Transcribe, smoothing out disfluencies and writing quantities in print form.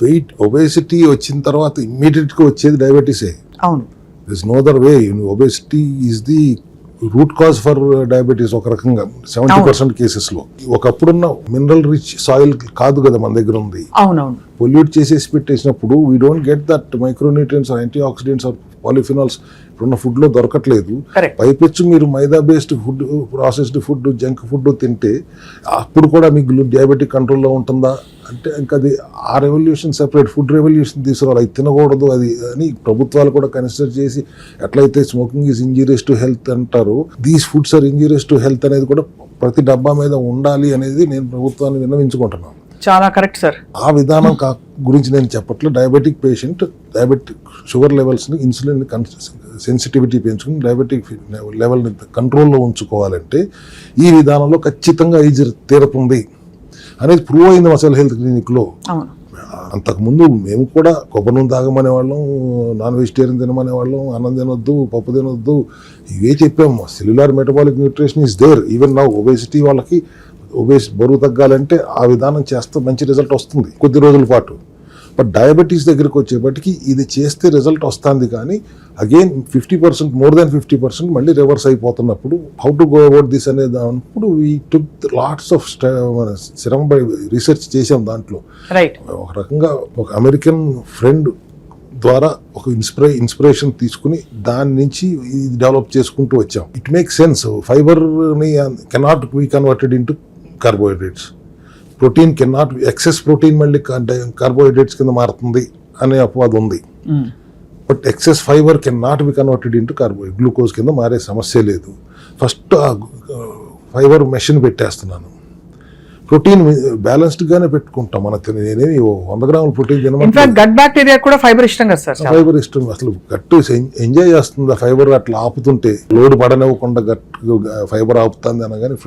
Wait obesity వచ్చిన తర్వాత ఇమ్మీడియట్గా వచ్చేది డయాబెటీసే. అవును. This no other way. Obesity is the root cause for diabetes ఒక రకంగా 70% కేసెస్లో. ఒకప్పుడున్న మినరల్ రిచ్ సాయిల్ కాదు కదా మన దగ్గర ఉంది. అవునవును. పొల్యూట్ చేసేసి పెట్టేసినప్పుడు we don't get that micronutrients or antioxidants or polyphenols ఇప్పుడున్న ఫుడ్లో దొరకట్లేదు. పైపెచ్చు మీరు maida based food, processed food, junk food తింటే అప్పుడు కూడా మీకు డయాబెటిక్ కంట్రోల్లో ఉంటుందా అంటే ఇంకా అది ఆ రెవల్యూషన్ సెపరేట్ ఫుడ్ రెవల్యూషన్ తీసుకురావాలి. అది తినకూడదు అది అని ప్రభుత్వాలు కూడా కన్సిడర్ చేసి ఎట్లయితే smoking is injurious to health అంటారు, these foods are injurious to health అనేది కూడా ప్రతి డబ్బా మీద ఉండాలి అనేది నేను ప్రభుత్వాన్ని విన్నవించుకుంటున్నాను. చాలా కరెక్ట్ సార్. ఆ విధానం గురించి నేను చెప్పట్లేదు. డయాబెటిక్ పేషెంట్ డయాబెటిక్ షుగర్ లెవెల్స్ని, ఇన్సులిన్ సెన్సిటివిటీ పెంచుకుని డయాబెటిక్ లెవెల్ని కంట్రోల్లో ఉంచుకోవాలంటే ఈ విధానంలో ఖచ్చితంగా ఏజ్ తీరుతుంది అనేది ప్రూవ్ అయింది మసల్ హెల్త్ క్లినిక్లో. అంతకుముందు మేము కూడా కొబ్బరి నూనె తాగమనే వాళ్ళం, నాన్ వెజిటేరియన్ తినమనే వాళ్ళం, అన్నం తినొద్దు, పప్పు తినొద్దు, ఇవే చెప్పాము. Cellular metabolic nutrition is there. Even now obesity వాళ్ళకి బరువు తగ్గాలంటే ఆ విధానం చేస్తే మంచి రిజల్ట్ వస్తుంది కొద్ది రోజుల పాటు. బట్ డయాబెటీస్ దగ్గరికి వచ్చేపటికి ఇది చేస్తే రిజల్ట్ వస్తుంది, కానీ అగైన్ 50%, మోర్ దాన్ 50% మళ్ళీ రివర్స్ అయిపోతున్నప్పుడు how to go about this అనే దానిప్పుడు వీ టుక్ లాట్స్ ఆఫ్ శ్రమ రీసెర్చ్ చేసాం దాంట్లో. ఒక రకంగా ఒక అమెరికన్ ఫ్రెండ్ ద్వారా ఒక ఇన్స్పిరేషన్ తీసుకుని దాని నుంచి ఇది డెవలప్ చేసుకుంటూ వచ్చాం. It make sense. ఫైబర్ని cannot be converted into carbohydrates. Protein cannot, excess protein మళ్ళీ కార్బోహైడ్రేట్స్ కింద మారుతుంది అనే అపవాదం ఉంది. But excess fibre cannot be converted into glucose కింద మారే సమస్య లేదు. ఫస్ట్ ఫైబర్ మెషిన్ పెట్టేస్తున్నాను. ప్రోటీన్ బ్యాలెన్స్డ్ గానే పెట్టుకుంటాం. నేనేమి 100 గ్రాముల ప్రోటీన్ తినమంటే గట్ బ్యాక్టీరియా కూడా ఫైబర్ ఇష్టం కదా సార్. ఫైబర్ ఇష్టం. అసలు గట్టు ఎంజాయ్ చేస్తుంది ఆ ఫైబర్ అట్లా ఆపుతుంటే. లోడ్ పడనివ్వకుండా గట్టు ఫైబర్ ఆపుతుంది అనగానే